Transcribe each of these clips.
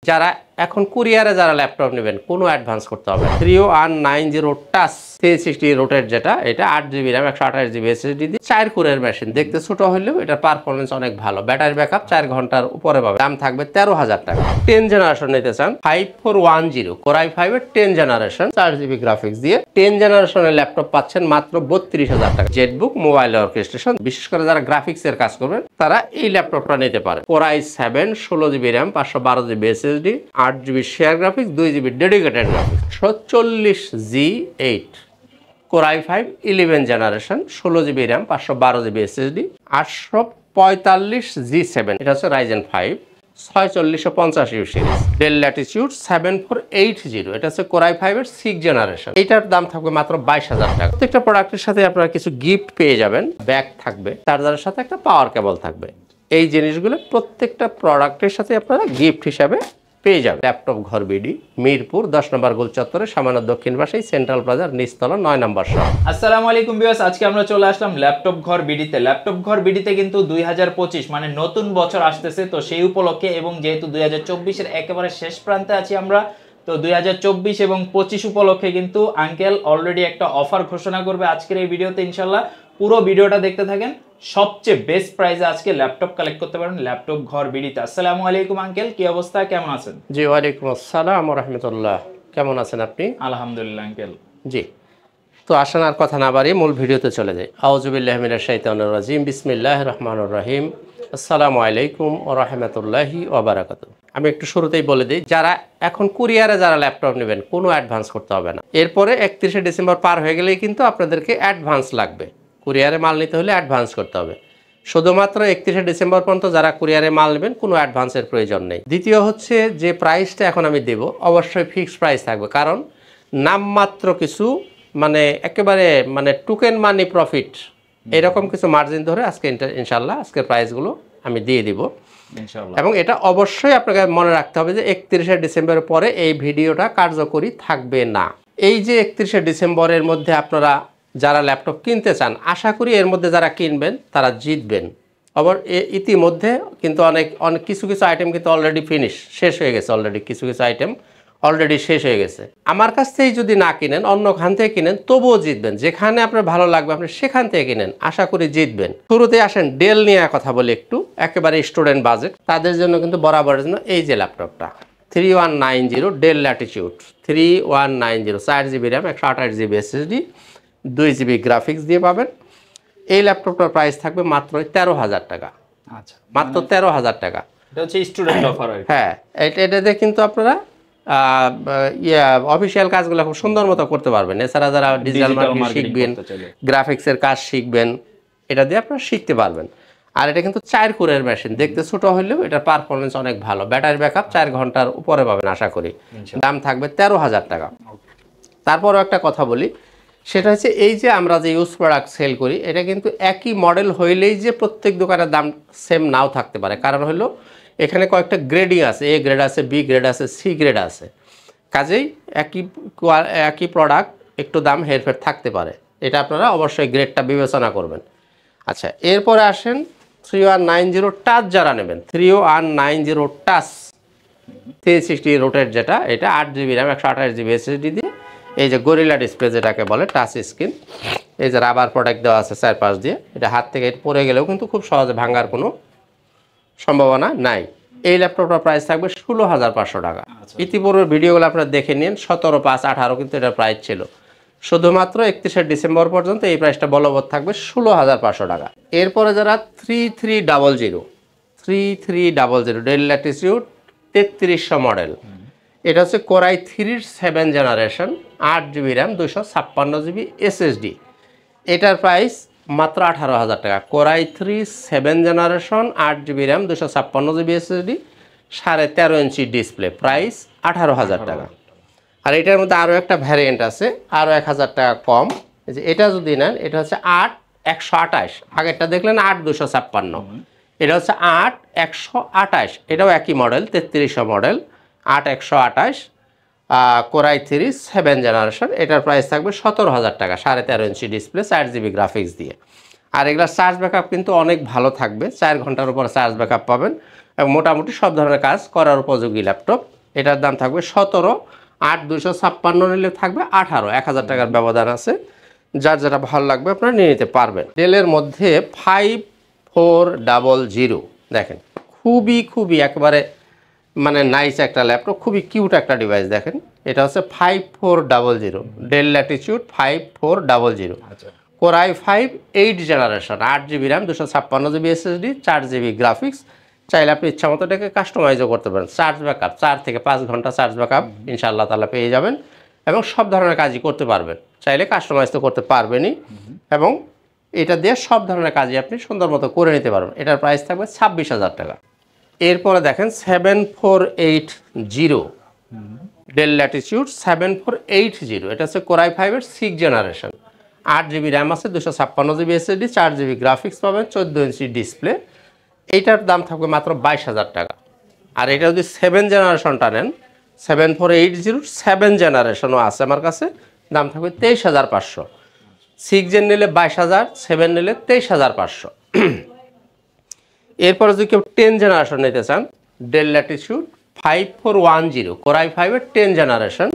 যারা এখন কুরিয়ারে যারা ল্যাপটপ নেবেন কোনো অ্যাডভান্স করতে হবে 3190 টাচ 360 রোটেট যেটা এটা 8GB RAM 128GB SSD দিয়ে 4 কোরের মেশিন দেখতে ছোট হলেও এটার পারফরমেন্স অনেক ভালো ব্যাটারি ব্যাকআপ 4 ঘন্টার উপরে পাবে দাম থাকবে 13,000 টাকা 10 জেনারেশন নিতে চান 5410 Core i5 এর 10 জেনারেশন 4GB গ্রাফিক্স দিয়ে 10 জেনারেশনের ল্যাপটপ পাচ্ছেন মাত্র 32,000 টাকা জেটবুক মোবাইল অর্কেস্ট্রেশন বিশেষ করে যারা গ্রাফিক্সের কাজ করবেন তারা এই ল্যাপটপটা নিতে পারে Core i7 16GB RAM 512GB SSD 8GB share graphics 2GB dedicated graphics 140G8 Core i5 11 generation 16GB RAM 512GB SSD 845G7 এটা হচ্ছে Ryzen 5 4650U series Dell Latitude 7480 এটা হচ্ছে Core i5 এর 6 জেনারেশন এটার দাম থাকবে মাত্র 22,000 টাকা প্রত্যেকটা প্রোডাক্টের সাথে আপনারা কিছু গিফট পেয়ে যাবেন ব্যাগ থাকবে চার্জারের সাথে একটা পাওয়ার কেবল থাকবে এই জিনিসগুলো প্রত্যেকটা প্রোডাক্টের সাথে আপনারা গিফট হিসাবে পেয়ে যাবেন ল্যাপটপ ঘর বিডি মিরপুর 10 নম্বর গোল চত্বরে সামান্য দক্ষিণ পাশে সেন্ট্রাল প্লাজার নিচতলা 9 নম্বর শপ। আসসালামু আলাইকুম ভিউয়ার্স, আজকে আমরা চলে আসলাম ল্যাপটপ ঘর বিডিতে। ল্যাপটপ ঘর বিডিতে কিন্তু 2025 মানে নতুন বছর আসতেছে, তো সেই উপলক্ষে এবং যেহেতু 2024 এর একেবারে শেষ প্রান্তে আছি আমরা, তো 2024 এবং 25 উপলক্ষে কিন্তু আঙ্কেল অলরেডি একটা অফার ঘোষণা করবে আজকের এই ভিডিওতে। ইনশাআল্লাহ পুরো ভিডিওটা দেখতে থাকেন। সবচেয়ে বেস্ট প্রাইসে আজকে ল্যাপটপ কালেক্ট করতে পারেন ল্যাপটপ ঘর বিডিতে। আসসালামু আলাইকুম আঙ্কেল, কি অবস্থা, কেমন আছেন? জি ওয়ালাইকুম আসসালাম ওয়া রাহমাতুল্লাহ, কেমন আছেন আপনি? আলহামদুলিল্লাহ আঙ্কেল। জি, তো আসেন আর কথা না বাড়িয়ে মূল ভিডিওতে চলে যাই। আউযু বিল্লাহি মিনাশ শাইতানির রাজিম, বিসমিল্লাহির রহমানির রহিম, আসসালামু আলাইকুম ওয়া রাহমাতুল্লাহি ওয়া বারাকাতুহু। আমি একটু শুরুতেই বলে দিই, যারা এখন কুরিয়ারে যারা ল্যাপটপ নেবেন কোনো অ্যাডভান্স করতে হবে না। এরপরে 31শে ডিসেম্বর পার হয়ে গেলেই কিন্তু আপনাদেরকে অ্যাডভান্স লাগবে। কুরিয়ারে মাল নিতে হলে অ্যাডভান্স করতে হবে। শুধুমাত্র 31শে ডিসেম্বর পর্যন্ত যারা কুরিয়ারে মাল নেবেন কোনো অ্যাডভান্সের প্রয়োজন নেই। দ্বিতীয় হচ্ছে যে প্রাইসটা এখন আমি দেব অবশ্যই ফিক্সড প্রাইস থাকবে, কারণ নামমাত্র কিছু মানে একেবারে মানে টোকেন মানি প্রফিট এরকম কিছু মার্জিন ধরে আজকে ইনশাল্লাহ আজকের প্রাইসগুলো আমি দিয়ে দিব ইনশাআল্লাহ। এবং এটা অবশ্যই আপনাকে মনে রাখতে হবে যে 31শে ডিসেম্বরের পরে এই ভিডিওটা কার্যকরী থাকবে না। এই যে 31শে ডিসেম্বরের মধ্যে আপনারা যারা ল্যাপটপ কিনতে চান, আশা করি এর মধ্যে যারা কিনবেন তারা জিতবেন। আবার ইতিমধ্যে কিন্তু অনেক কিছু আইটেম কিন্তু অলরেডি শেষ হয়ে গেছে, অলরেডি কিছু আইটেম অলরেডি শেষ হয়ে গেছে। আমার কাছ থেকেই যদি না কিনেন অন্য খান থেকে কিনেন তবুও জিতবেন। যেখানে আপনার ভালো লাগবে আপনি সেখান থেকে কিনেন, আশা করি জিতবেন। শুরুতে আসেন ডেল নিয়ে কথা বলি একটু, একেবারে স্টুডেন্ট বাজেট তাদের জন্য কিন্তু বরাবরের জন্য এই যে ল্যাপটপটা 3190 del Latitude 3190 4GB RAM 128GB SSD 2GB graphics দিয়ে পাবেন। এই ল্যাপটপটার প্রাইস থাকবে মাত্র 13,000 টাকা। আচ্ছা, মাত্র 13,000 টাকা। এটা হচ্ছে স্টুডেন্ট অফার। হ্যাঁ, এটাতে কিন্তু আপনারা অফিসিয়াল কাজগুলো খুব সুন্দর মতো করতে পারবেন। এছাড়া যারা ডিজিটাল মার্কেটিং শিখবেন, গ্রাফিক্সের কাজ শিখবেন, এটা দিয়ে আপনারা শিখতে পারবেন। আর এটা কিন্তু 4 কোরের মেশিন দেখতে ছোট হলেও এটার পারফরমেন্স অনেক ভালো ব্যাটারি ব্যাকআপ 4 ঘন্টার উপরে পাবেন আশা করি। দাম থাকবে 13,000 টাকা। তারপরও একটা কথা বলি, সেটা হচ্ছে এই যে আমরা যে ইউজ প্রোডাক্ট সেল করি এটা কিন্তু একই মডেল হইলেই যে প্রত্যেক দোকানের দাম সেম নাও থাকতে পারে। কারণ হলো এখানে কয়েকটা গ্রেডিং আছে, এ গ্রেড আছে, বি গ্রেড আছে, সি গ্রেড আছে। কাজেই একই প্রোডাক্ট একটু দাম হেরফের থাকতে পারে, এটা আপনারা অবশ্যই গ্রেডটা বিবেচনা করবেন। আচ্ছা, এরপরে আসেন 3190 টাচ যারা নেবেন 3190 টাচ 360 রোটেট যেটা এটা 8GB RAM 128GB SSD দিয়ে এই যে গরিলা ডিসপ্লে যেটাকে বলে টাচ স্ক্রিন, এই যে রাবার প্রোটেক্ট দেওয়া আছে 4 দিয়ে, এটা হাত থেকে পড়ে গেলেও কিন্তু খুব সহজে ভাঙার কোনো সম্ভাবনা নাই। এই ল্যাপটপটার প্রাইস থাকবে 16,500 টাকা। ইতিপূর্বে ভিডিওগুলো আপনারা দেখে নিন, 17,518 কিন্তু এটার প্রাইস ছিল। শুধুমাত্র 31শে ডিসেম্বর পর্যন্ত এই প্রাইসটা বলবৎ থাকবে 16,500 টাকা। এরপরে যারা 3300 ডেল ল্যাটিটিউড 3300 মডেল, এটা হচ্ছে Core i3 7 generation 8GB RAM 256GB SSD, এটার প্রাইস মাত্র 18,000 টাকা। Core i3 7 generation 8GB RAM 256GB SSD 13.5 inch display, price 18,000 টাকা। আর এটার মধ্যে আরও একটা ভ্যারিয়েন্ট আছে আরও 1,000 টাকা কম, যে এটা যদি নেন এটা হচ্ছে 8/128, আগেরটা দেখলেন 8/256, এটা হচ্ছে 8/128, এটাও একই model 3300 model 8/128 Core i3 7 generation, এটার প্রাইস থাকবে 17,000 টাকা, 13.5 ইঞ্চি ডিসপ্লে 4GB গ্রাফিক্স দিয়ে। আর এগুলার চার্জ ব্যাকআপ কিন্তু অনেক ভালো থাকবে, 4 ঘন্টার উপর চার্জ ব্যাকআপ পাবেন এবং মোটামুটি সব ধরনের কাজ করার উপযোগী ল্যাপটপ। এটার দাম থাকবে 17, 8 256 নিলে থাকবে 18, 1000 টাকার ব্যবধান আছে। যার যেটা ভালো লাগবে আপনারা নিয়ে নিতে পারবেন। ডেলের মধ্যে 5400 দেখেন, খুবই একেবারে মানে নাইস একটা ল্যাপটপ, খুবই কিউট একটা ডিভাইস। দেখেন এটা হচ্ছে 5400 del Latitude 5400 core i5 8 generation, 8GB RAM, 256GB SSD, 4GB graphics. চাইলে আপনি ইচ্ছা মতো এটাকে কাস্টমাইজও করতে পারেন। চার্জ ব্যাকআপ 4 থেকে 5 ঘন্টা চার্জ ব্যাকআপ ইনশাআল্লাহ তাআলা পেয়ে যাবেন এবং সব ধরনের কাজই করতে পারবেন। চাইলে কাস্টমাইজ তো করতে পারবেনই এবং এটা দিয়ে সব ধরনের কাজই আপনি সুন্দর মতো করে নিতে পারবেন। এটার প্রাইস থাকবে 26,000 টাকা। এরপরে দেখেন 7480 ডেল ল্যাটিটিউড 7480, এটা হচ্ছে কোর i5 এর 6 জেনারেশন, 8GB র্যাম আছে, 256GB SSD, 4GB গ্রাফিক্স পাবেন, 14 ইঞ্চি ডিসপ্লে। এইটার দাম থাকবে মাত্র 22,000 টাকা। আর এটা যদি 7 জেনারেশনটা নেন, 7480 7 জেনারেশনও আছে আমার কাছে, দাম থাকবে 23,500। 6 জেন নিলে 22,000, 7 নিলে 23,500। এরপরে যদি কেউ 10 জেনারেশন নিতে চান, ডেল ল্যাটিটিউড 5410 কোর i5 এর 10 generation,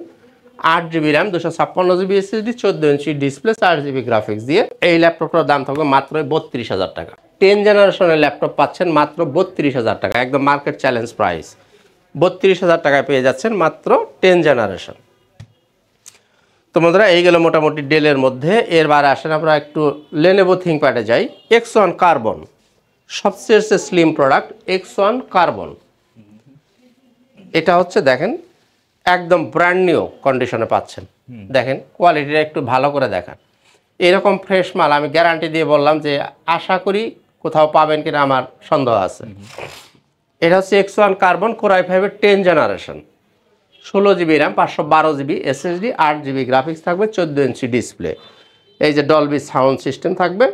8GB RAM, 256GB SSD, 14 inch display, 4GB graphics দিয়ে এই ল্যাপটপটার দাম থাকবে মাত্র 32,000 টাকা। 10 জেনারেশনের ল্যাপটপ পাচ্ছেন মাত্র 32,000 টাকা, একদম মার্কেট চ্যালেঞ্জ প্রাইস। 32,000 টাকায় পেয়ে যাচ্ছেন মাত্র 10 জেনারেশন। তো বন্ধুরা এই গেল মোটামুটি ডেলের মধ্যে। এরবার আসেন আমরা একটু লেনোভো থিংকপ্যাডে যাই। X1 কার্বন, সবচেয়ে স্লিম প্রোডাক্ট X1 কার্বন। এটা হচ্ছে দেখেন একদম ব্র্যান্ড নিউ কন্ডিশনে পাচ্ছেন। দেখেন কোয়ালিটিটা একটু ভালো করে দেখান। এরকম ফ্রেশ মাল আমি গ্যারান্টি দিয়ে বললাম যে আশা করি কোথাও পাবেন কিনা আমার সন্দেহ আছে। এটা হচ্ছে X1 কার্বন কোর i5 এর 10 generation, 16GB RAM, 512GB SSD, 8GB graphics থাকবে, 14 ইঞ্চি ডিসপ্লে। এই যে ডলবি সাউন্ড সিস্টেম থাকবে,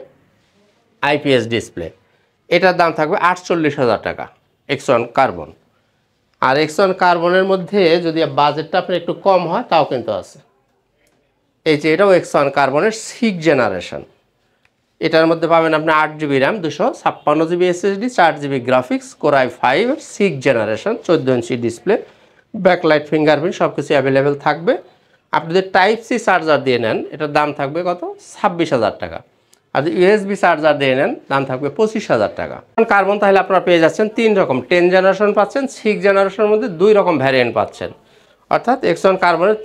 IPS ডিসপ্লে। এটার দাম থাকবে 48,000 টাকা X1 কার্বন। আর X1 কার্বনের মধ্যে যদি বাজেটটা আপনার একটু কম হয় তাও কিন্তু আছে। এই যে এটাও X1 কার্বনের 6 জেনারেশন, এটার মধ্যে পাবেন আপনি 8GB RAM, 256GB SSD, 4GB graphics, core i5 এর 6 generation, 14 inch display, backlight, fingerprint সব কিছু অ্যাভেলেবেল থাকবে। আপনি যদি টাইপ সি চার্জার দিয়ে নেন এটার দাম থাকবে কত? 26,000 টাকা। আর যদি USB চার্জার দিয়ে নেন দাম থাকবে 25,000 টাকা। কার্বন তাহলে আপনারা পেয়ে যাচ্ছেন 3 রকম, 10 জেনারেশন পাচ্ছেন, 6 জেনারেশনের মধ্যে 2 রকম ভ্যারিয়েন্ট পাচ্ছেন। অর্থাৎ X1 কার্বনের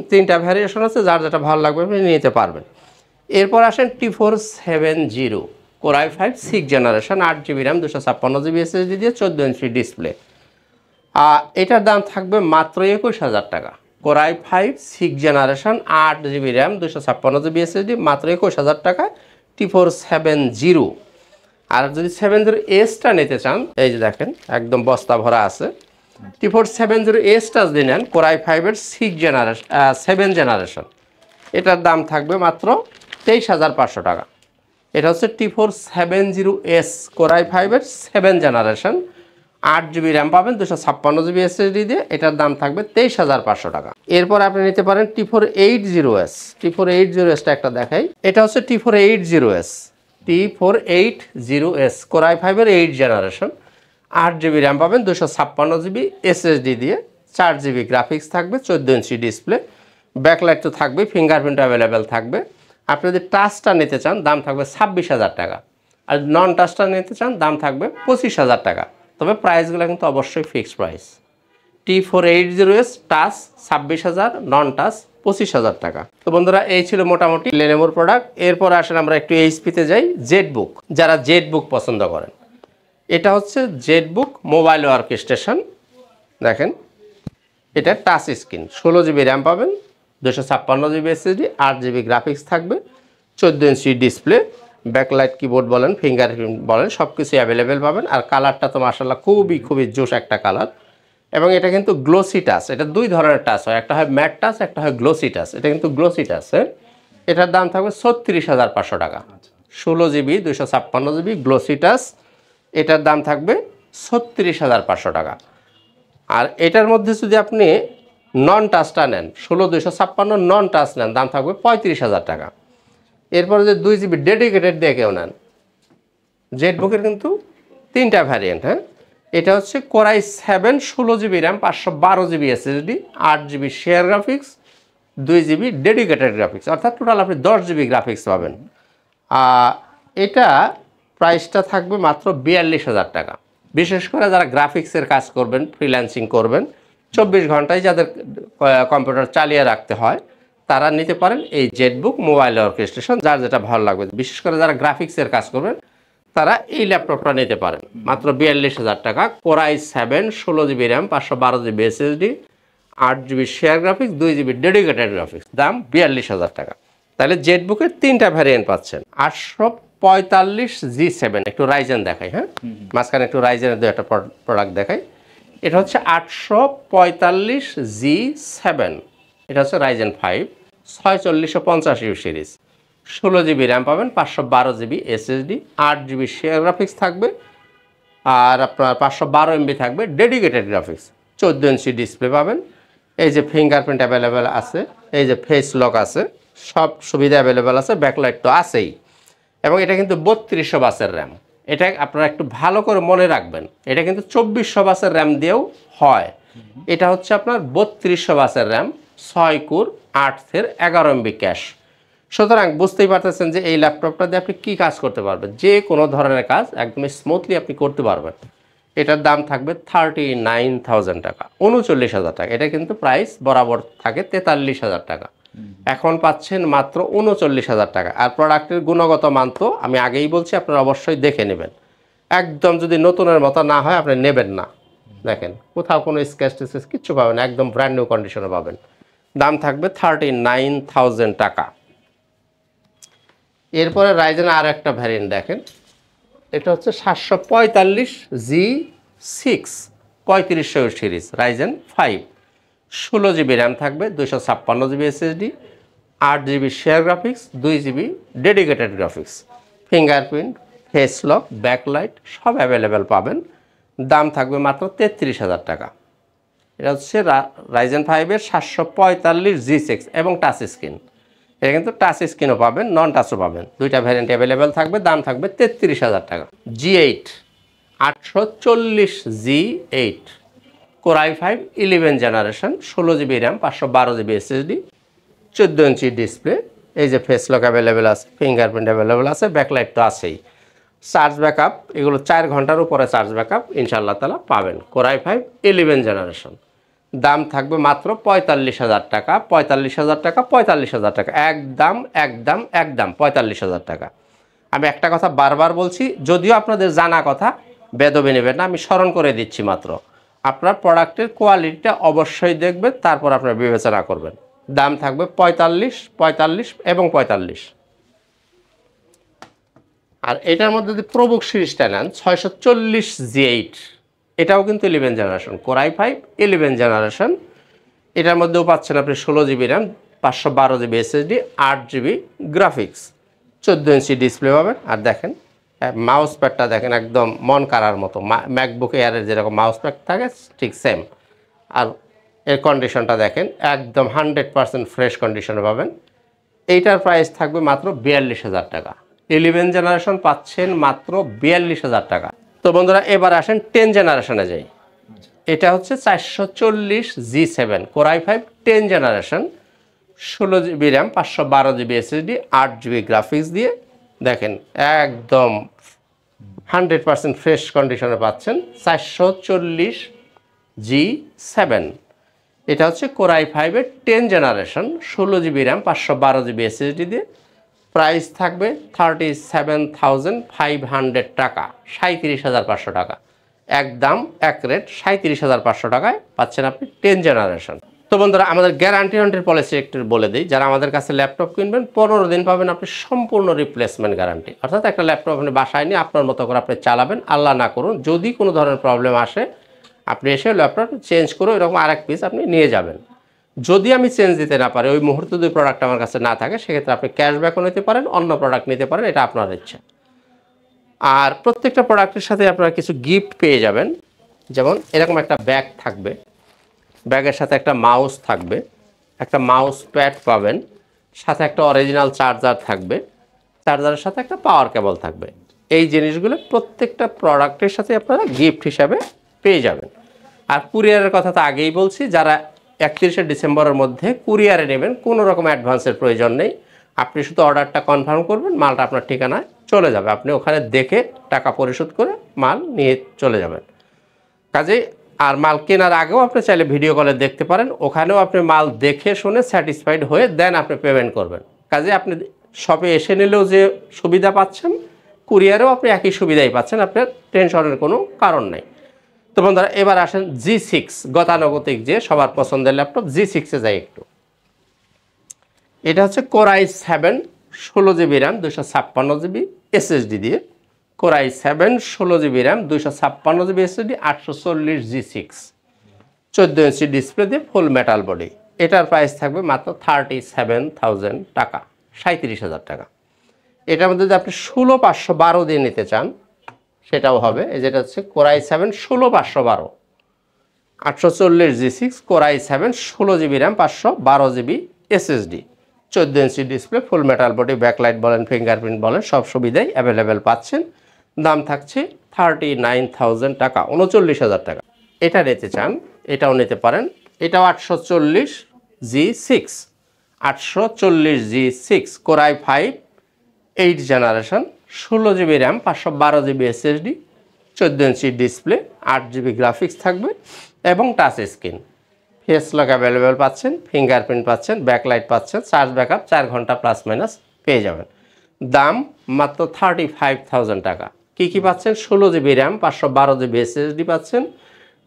3টা ভ্যারিয়েশন আছে, যার যেটা ভালো লাগবে আপনি নিতে পারবেন। এরপর আসেন T470 core i5 6 generation, 8GB RAM, 256GB SSD দিয়ে 14 ইঞ্চি ডিসপ্লে। এটার দাম থাকবে মাত্র 21,000 টাকা। Core i5 6 generation, 8GB RAM, 256GB SSD, মাত্র 21,000 টাকায় T470। আর যদি 70Sটা নিতে চান, এই যে দেখেন একদম বস্তা ভরা আছে। T470Sটা যদি নেন কোর i5 এর 7 জেনারেশন, এটার দাম থাকবে মাত্র 23,500 টাকা। এটা হচ্ছে T470S কোর i5 এর 7 জেনারেশন, 8GB র্যাম পাবেন, 256GB SSD দিয়ে, এটার দাম থাকবে 23,500 টাকা। এরপর আপনি নিতে পারেন T480S। T480Sটা একটা দেখাই। এটা হচ্ছে T480S কোর i5 এর 8 জেনারেশন, 8GB র্যাম পাবেন, 256GB SSD দিয়ে, 4GB গ্রাফিক্স থাকবে, 14 ইঞ্চি ডিসপ্লে, ব্যাকলাইট তো থাকবে, ফিঙ্গারপ্রিন্ট অ্যাভেলেবেল থাকবে। আপনি যদি টাচটা নিতে চান দাম থাকবে 26,000 টাকা। আর নন টাচটা নিতে চান দাম থাকবে 25,000 টাকা। তবে প্রাইসগুলো কিন্তু অবশ্যই ফিক্সড প্রাইস। T480S টাচ 26,000, নন টাচ 25,000 টাকা। তো বন্ধুরা এই ছিল মোটামুটি লেনোভোর প্রোডাক্ট। এরপর আসেন আমরা একটু এইচপিতে যাই। জেটবুক, যারা জেটবুক পছন্দ করেন, এটা হচ্ছে জেটবুক মোবাইল ওয়ার্ক স্টেশন। দেখেন এটা টাচ স্ক্রিন, 16GB র্যাম পাবেন, 256GB SSD, 8GB গ্রাফিক্স থাকবে, 14 ইঞ্চি ডিসপ্লে, ব্যাকলাইট কিবোর্ড বলেন, ফিঙ্গারপ্রিন্ট বলেন সব কিছু অ্যাভেলেবেল পাবেন। আর কালারটা তো মাশাআল্লাহ খুবই জোশ একটা কালার। এবং এটা কিন্তু গ্লোসি টাচ। এটা 2 ধরনের টাচ হয়, একটা হয় ম্যাট টাচ, একটা হয় গ্লোসি টাচ। এটা কিন্তু গ্লোসি টাচ। এটার দাম থাকবে 36,500 টাকা। 16GB 256GB গ্লোসি টাচ, এটার দাম থাকবে 36,500 টাকা। আর এটার মধ্যে যদি আপনি নন টাচটা নেন, 16/256 নন টাচ নেন, দাম থাকবে 35,000 টাকা। এরপরে যে 2GB ডেডিকেটেড দিয়ে কেউ নেন, জেটবুকের কিন্তু 3টা ভ্যারিয়েন্ট। হ্যাঁ, এটা হচ্ছে core i 7 16 GB RAM 512 GB SSD 8 GB share graphics 2 GB dedicated graphics, অর্থাৎ টোটাল আপনি 10 জিবি গ্রাফিক্স পাবেন। এটা প্রাইসটা থাকবে মাত্র 42,000 টাকা। বিশেষ করে যারা গ্রাফিক্সের কাজ করবেন, ফ্রিল্যান্সিং করবেন, 24 ঘন্টায় যাদের কম্পিউটার চালিয়ে রাখতে হয় তারা নিতে পারেন এই জেটবুক মোবাইল অর্কেস্ট্রেশন, যার যেটা ভালো লাগবে। বিশেষ করে যারা গ্রাফিক্সের কাজ করবেন তারা এই ল্যাপটপটা নিতে পারেন মাত্র 42,000 টাকা। Core i 7 16 GB RAM 512 GB SSD 8 GB share graphics 2 GB dedicated graphics, দাম 42,000 টাকা। তাহলে জেটবুকের 3টা ভ্যারিয়েন্ট পাচ্ছেন। 845G7 একটু রাইজেন দেখাই, হ্যাঁ মাঝখানে একটু রাইজেনের 2টা প্রোডাক্ট দেখাই। এটা হচ্ছে 845G7, এটা হচ্ছে রাইজেন 5 4650 সিরিজ, 16 জিবি র্যাম পাবেন, 512 GB SSD, 8 GB share graphics থাকবে, আর আপনার 512 MB থাকবে ডেডিকেটেড গ্রাফিক্স, 14 ইঞ্চি ডিসপ্লে পাবেন। এই যে ফিঙ্গারপ্রিন্ট অ্যাভেলেবেল আছে, এই যে ফেস লক আছে, সব সুবিধা অ্যাভেলেবেল আছে, ব্যাকলাইট তো আছেই। এবং এটা কিন্তু 3200 বাসের র্যাম। এটা আপনারা একটু ভালো করে মনে রাখবেন, এটা কিন্তু 2400 বাসের র্যাম দিয়েও হয়। এটা হচ্ছে আপনার 3200 বাসের র্যাম, 6 কোর 8/11 MB ক্যাশ। সুতরাং বুঝতেই পারতেছেন যে এই ল্যাপটপটা দিয়ে আপনি কী কাজ করতে পারবেন, যে কোনো ধরনের কাজ একদম স্মুথলি আপনি করতে পারবেন। এটার দাম থাকবে 39,000 টাকা, 39,000 টাকা। এটা কিন্তু প্রাইস বরাবর থাকে 43,000 টাকা, এখন পাচ্ছেন মাত্র 39,000 টাকা। আর প্রোডাক্টের গুণগত মান তো আমি আগেই বলছি, আপনারা অবশ্যই দেখে নেবেন। একদম যদি নতুনের মতো না হয় আপনি নেবেন না। দেখেন কোথাও কোনো স্ক্র্যাচ টেস্কেস কিচ্ছু পাবেন, একদম ব্র্যান্ড নিউ কন্ডিশনে পাবেন। দাম থাকবে 39,000 টাকা। এরপরে রাইজেনের আর একটা ভ্যারিয়েন্ট দেখেন, এটা হচ্ছে 745G6 3500 series, Ryzen 5, 16 GB RAM থাকবে, 256 GB SSD, 8 GB share graphics, 2 GB dedicated graphics, fingerprint, face lock, backlight সব অ্যাভেলেবেল পাবেন। দাম থাকবে মাত্র 33,000 টাকা। এটা হচ্ছে রাইজেন 5-এর 745G6 এবং টাচ স্ক্রিন। এটা কিন্তু টাচ স্ক্রিনও পাবেন, নন টাচও পাবেন, 2টা ভ্যারিয়েন্ট অ্যাভেলেবেল থাকবে। দাম থাকবে 33,000 টাকা। G8 840G8 core i 5 11 generation, 16 GB RAM 512 GB SSD, 14 inch display, এই যে ফেস লক অ্যাভেলেবেল আছে, ফিঙ্গারপ্রিন্ট অ্যাভেলেবেল আছে, ব্যাকলাইট তো আছেই। চার্জ ব্যাকআপ এগুলো 4 ঘন্টার উপরে চার্জ ব্যাকআপ ইনশাআল্লাহ তাআলা পাবেন। কোরাই 5 11 জেনারেশন, দাম থাকবে মাত্র 45,000 টাকা, 45,000 টাকা, 45,000 টাকা, একদম একদম একদম 45,000 টাকা। আমি একটা কথা বারবার বলছি, যদিও আপনাদের জানা কথা, বেদবি নেবেন না, আমি স্মরণ করে দিচ্ছি মাত্র। আপনার প্রোডাক্টের কোয়ালিটিটা অবশ্যই দেখবেন, তারপর আপনার বিবেচনা করবেন। দাম থাকবে 45, 45 এবং 45। আর এটার মধ্যে যদি প্রবুক সিরিজটা নেন 640G8, এটাও কিন্তু 11 জেনারেশন, কোরাই 5 11 জেনারেশন। এটার মধ্যেও পাচ্ছেন আপনি 16 GB RAM 512 GB SSD, 8 GB graphics, 14 inch display পাবেন। আর দেখেন মাউস প্যাডটা দেখেন, একদম মন কাড়ার মতো, ম্যাকবুক এয়ারের যেরকম মাউস প্যাড থাকে ঠিক সেম। আর এর কন্ডিশনটা দেখেন, একদম 100% ফ্রেশ কন্ডিশনে পাবেন। এইটার প্রাইস থাকবে মাত্র 42,000 টাকা। 11 জেনারেশন পাচ্ছেন মাত্র 42,000 টাকা। তো বন্ধুরা এবার আসেন 10 জেনারেশনে যাই। এটা হচ্ছে 440G7 core i 5 10 generation, 16 GB RAM 512 GB SSD, 8 GB graphics দিয়ে দেখেন একদম 100% ফ্রেশ কন্ডিশনে পাচ্ছেন 440G7। এটা হচ্ছে কোরাই 5-এর 10 generation, 16 GB RAM 512 GB SSD দিয়ে। প্রাইস থাকবে 37,500 টাকা, 37,500 টাকা, একদম এক রেট 37,500 টাকায় পাচ্ছেন আপনি 10 জেনারেশন। তো বন্ধুরা আমাদের গ্যারান্টি ওয়ারেন্টির পলিসি একটু বলে দিই, যারা আমাদের কাছে ল্যাপটপ কিনবেন 15 দিন পাবেন আপনি সম্পূর্ণ রিপ্লেসমেন্ট গ্যারান্টি। অর্থাৎ একটা ল্যাপটপ আপনি বাসায় নিয়ে আপনার মতো করে আপনি চালাবেন, আল্লাহ না করুন যদি কোনো ধরনের প্রবলেম আসে আপনি এসে ল্যাপটপ চেঞ্জ করে এরকম আরেক পিস আপনি নিয়ে যাবেন। যদি আমি চেঞ্জ দিতে না পারি, ওই মুহূর্তে যদি প্রোডাক্ট আমার কাছে না থাকে, সেক্ষেত্রে আপনি ক্যাশব্যাকও নিতে পারেন, অন্য প্রোডাক্ট নিতে পারেন, এটা আপনার ইচ্ছা। আর প্রত্যেকটা প্রোডাক্টের সাথে আপনারা কিছু গিফট পেয়ে যাবেন, যেমন এরকম একটা ব্যাগ থাকবে, ব্যাগের সাথে একটা মাউস থাকবে, একটা মাউস প্যাড পাবেন, সাথে একটা অরিজিনাল চার্জার থাকবে, চার্জারের সাথে একটা পাওয়ার কেবল থাকবে। এই জিনিসগুলো প্রত্যেকটা প্রোডাক্টের সাথে আপনারা গিফট হিসাবে পেয়ে যাবেন। আর কুরিয়ারের কথা তো আগেই বলছি, যারা 31শে ডিসেম্বরের মধ্যে কুরিয়ারে নেবেন কোনো রকম অ্যাডভান্সের প্রয়োজন নেই। আপনি শুধু অর্ডারটা কনফার্ম করবেন, মালটা আপনার ঠিকানায় চলে যাবে, আপনি ওখানে দেখে টাকা পরিশোধ করে মাল নিয়ে চলে যাবেন। কাজেই আর মাল কেনার আগেও আপনি চাইলে ভিডিও কলে দেখতে পারেন, ওখানেও আপনি মাল দেখে শুনে স্যাটিসফাইড হয়ে দেন আপনি পেমেন্ট করবেন। কাজে আপনি শপে এসে নিলেও যে সুবিধা পাচ্ছেন, কুরিয়ারেও আপনি একই সুবিধাই পাচ্ছেন, আপনার টেনশনের কোনো কারণ নেই। তো বন্ধুরা এবার আসেন G6 গতানুগতিক যে সবার পছন্দের ল্যাপটপ G6-এ যাই একটু। এটা হচ্ছে Core i7 16GB RAM 256GB SSD দিয়ে, Core i7 16GB RAM 256GB SSD 840 G6 14 inch display দিয়ে ফুল মেটাল বডি। এটার প্রাইস থাকবে মাত্র 37,000 টাকা, 37,000 টাকা। এটার মধ্যে যদি আপনি 16512 দিয়ে নিতে চান সেটাও হবে। এই যেটা হচ্ছে Core i7 16512 840 G6 Core i7 16GB RAM 512GB SSD 14 inch display full metal body, backlight বলেন ফিঙ্গারপ্রিন্ট বলেন সব সুবিধাই অ্যাভেলেবেল পাচ্ছেন। দাম থাকছে 39,000 টাকা, 39,000 টাকা। এটা নিতে চান এটাও নিতে পারেন, এটাও 840 G6 840 G6 Core i5 8 generation 16GB RAM 512GB SSD 14 inch display 8GB graphics থাকবে এবং touch screen. Face lock available পাচ্ছেন, ফিঙ্গারপ্রিন্ট পাচ্ছেন, ব্যাকলাইট পাচ্ছেন, চার্জ ব্যাকআপ 4 ঘন্টা প্লাস মাইনাস পেয়ে যাবেন। দাম মাত্র 35,000 টাকা। কী কী পাচ্ছেন? 16GB RAM 512GB SSD পাচ্ছেন,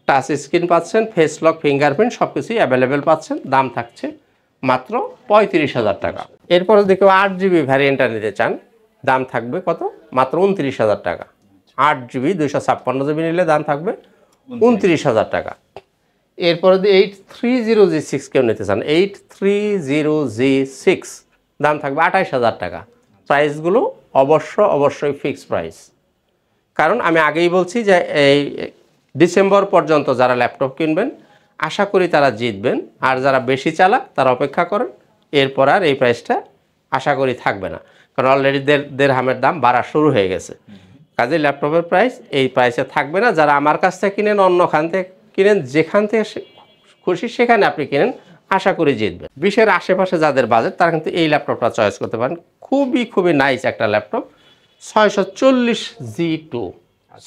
টাচ স্ক্রিন পাচ্ছেন, ফেস লক ফিঙ্গারপ্রিন্ট সব কিছুই অ্যাভেলেবেল পাচ্ছেন। দাম থাকছে মাত্র 35,000 টাকা। এরপরে দেখো 8GB ভ্যারিয়েন্টটা নিতে চান, দাম থাকবে কত? মাত্র 29,000 টাকা। 8GB 256GB নিলে দাম থাকবে 29,000 টাকা। এরপরে যদি 830G6 কেউ নিতে চান, 830G6 দাম থাকবে 28,000 টাকা। প্রাইসগুলো অবশ্যই ফিক্সড প্রাইস, কারণ আমি আগেই বলছি যে এই ডিসেম্বর পর্যন্ত যারা ল্যাপটপ কিনবেন আশা করি তারা জিতবেন, আর যারা বেশি চালাক তারা অপেক্ষা করেন, এরপর আর এই প্রাইসটা আশা করি থাকবে না, কারণ অলরেডি দেড়হামের দাম বাড়া শুরু হয়ে গেছে। কাজে ল্যাপটপের প্রাইস এই প্রাইসে থাকবে না। যারা আমার কাছ থেকে কিনেন, অন্য খান থেকে কিনেন, যেখান থেকে খুশি সেখানে আপনি কিনেন, আশা করি জিতবেন। 20-এর আশেপাশে যাদের বাজেট তারা কিন্তু এই ল্যাপটপটা চয়েস করতে পারেন। খুবই নাইস একটা laptop. 640G2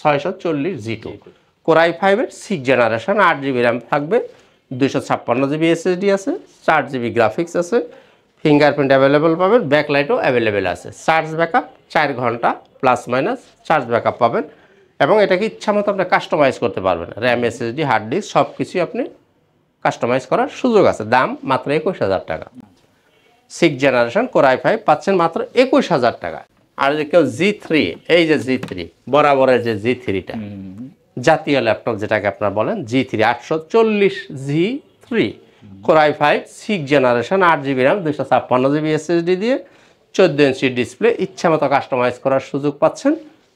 640G2 Core i5-এর 6 generation 8GB RAM থাকবে, 256GB SSD আছে, 4GB গ্রাফিক্স আছে, ফিঙ্গারপ্রিন্ট অ্যাভেলেবেল পাবেন, ব্যাকলাইটও অ্যাভেলেবেল আছে, চার্জ ব্যাকআপ 4 ঘন্টা প্লাস মাইনাস চার্জ ব্যাকআপ পাবেন। এবং এটাকে ইচ্ছা মতো আপনি কাস্টমাইজ করতে পারবেন, র্যাম SSD হার্ড ডিস্ক সব কিছুই আপনি কাস্টমাইজ করার সুযোগ আছে। দাম মাত্র 21,000 টাকা। 6 জেনারেশন Core i5 পাচ্ছেন মাত্র 21,000 টাকা। আর যদি কেউ G3, এই যে G3 বরাবরের যে G3টা জাতীয় ল্যাপটপ যেটাকে আপনারা বলেন, G3 840G3 Core i5 6 generation 8GB RAM 256GB SSD দিয়ে 14 ইঞ্চি ডিসপ্লে, ইচ্ছা মতো কাস্টমাইজ করার সুযোগ পাচ্ছেন।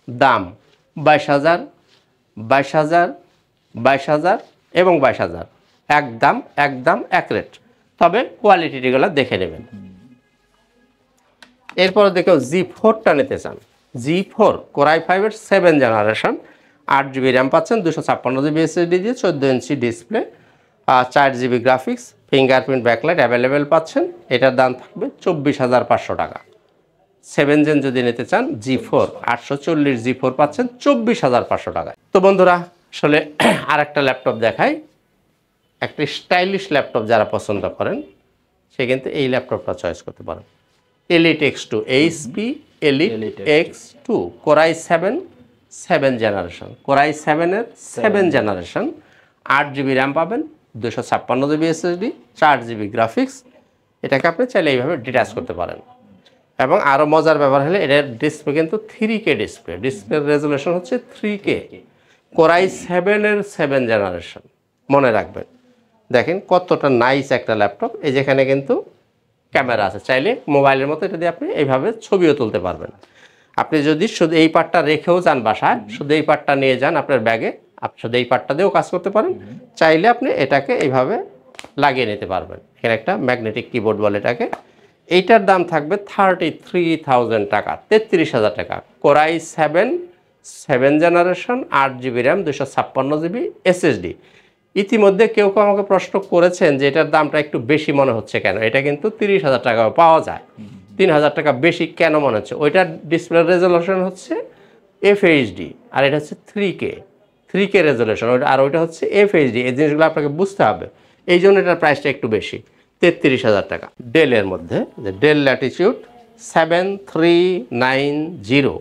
দাম 22,000 22,000 22,000 এবং 22,000, একদম এক রেট, তবে কোয়ালিটিগুলো দেখে নেবেন। এরপর দেখো G4টা নিতে চান, G4 Core i5-এর 7 generation 8GB RAM পাচ্ছেন, 256GB SSD দিয়ে 14 inch display, 4GB graphics, fingerprint backlight available পাচ্ছেন। এটার দাম থাকবে 24,500 টাকা। 7 জেন যদি নিতে চান G4 840 G4 পাচ্ছেন 24,500 টাকায়। তো বন্ধুরা আসলে আরেকটা ল্যাপটপ দেখাই, একটা স্টাইলিশ ল্যাপটপ যারা পছন্দ করেন সে কিন্তু এই ল্যাপটপটা চয়েস করতে পারেন। Elite X2 HP Elite X2 Core i7 7 generation, Core i7-এর 7 generation 8GB RAM পাবেন, 256GB SSD, 4GB গ্রাফিক্স। এটাকে আপনি চাইলে এইভাবে ডিটাচ করতে পারেন। এবং আরও মজার ব্যাপার হলে এটার ডিসপ্লে কিন্তু 3K ডিসপ্লে, ডিসপ্লের রেজুলেশন হচ্ছে 3K। Core i7-এর 7 জেনারেশন, মনে রাখবেন। দেখেন কতটা নাইস একটা ল্যাপটপ। এই যেখানে কিন্তু ক্যামেরা আছে, চাইলে মোবাইলের মতো এটা দিয়ে আপনি এইভাবে ছবিও তুলতে পারবেন। আপনি যদি শুধু এই পার্টটা রেখেও যান বাসায়, শুধু এই পার্টটা নিয়ে যান আপনার ব্যাগে, আপনি শুধু এই পার্টটা দিয়েও কাজ করতে পারেন। চাইলে আপনি এটাকে এইভাবে লাগিয়ে নিতে পারবেন। এখানে একটা ম্যাগনেটিক কিবোর্ড বলে এটাকে। এইটার দাম থাকবে 33,000 টাকা, 33,000 টাকা। Core i7 7 generation, 8 GB RAM, 256 GB SSD. ইতিমধ্যে কেউ কেউ আমাকে প্রশ্ন করেছেন যে এটার দামটা একটু বেশি মনে হচ্ছে কেন। এটা কিন্তু 30,000 টাকা পাওয়া যায়, 3,000 টাকা বেশি কেন মনে হচ্ছে? ওইটার ডিসপ্লে রেজলিউশন হচ্ছে এফএইচডি, আর এটা হচ্ছে 3K রেজলিউশন, আর ওইটা হচ্ছে এফএইচডি। এই জিনিসগুলো আপনাকে বুঝতে হবে, এই জন্য এটার প্রাইসটা একটু বেশি, 33,000 টাকা। ডেলের মধ্যে যে del Latitude 7390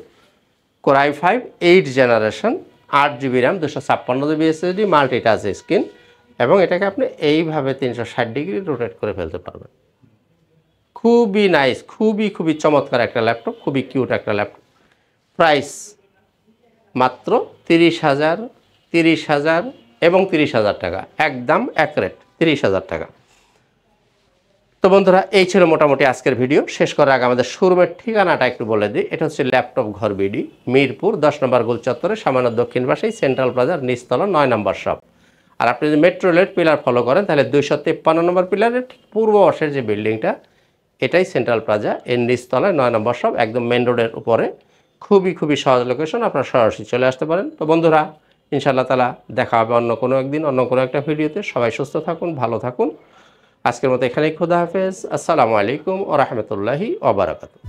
core i5 8 generation, 8 GB RAM, 256 GB SSD, multi touch screen, এবং এটাকে আপনি এইভাবে 360 ডিগ্রি রোটেট করে ফেলতে পারবেন। খুবই নাইস, খুবই চমৎকার একটা ল্যাপটপ, খুবই কিউট একটা ল্যাপটপ। প্রাইস মাত্র 30,000 এবং 30,000 টাকা, একদম এক রেট 30,000 টাকা। তো বন্ধুরা, এই ছিল মোটামুটি আজকের ভিডিও। শেষ করার আগে আমাদের শোরুমের ঠিকানাটা একটু বলে দিই। এটা হচ্ছে ল্যাপটপ ঘর বিডি, মিরপুর 10 নম্বর গোল চত্বরে সামান্য দক্ষিণ পাশেই সেন্ট্রাল প্লাজার নিচতলা 9 নম্বর শপ। আর আপনি যদি মেট্রো রেল পিলার ফলো করেন তাহলে 253 নম্বর পিলারের ঠিক পূর্ব পাশের যে বিল্ডিংটা, এটাই সেন্ট্রাল প্লাজা, এর নিচতলায় 9 নম্বর শপ, একদম মেন রোডের উপরে। খুবই সহজ লোকেশন, আপনারা সরাসরি চলে আসতে পারেন। তো বন্ধুরা, ইনশাআল্লাহ তাআলা দেখা হবে অন্য কোনো একদিন, অন্য কোনো একটা ভিডিওতে। সবাই সুস্থ থাকুন, ভালো থাকুন। আজকের মতো এখানেই, খোদা হাফেজ। আসসালামু আলাইকুম ওয়া রাহমাতুল্লাহি ওয়া বারাকাতুহু।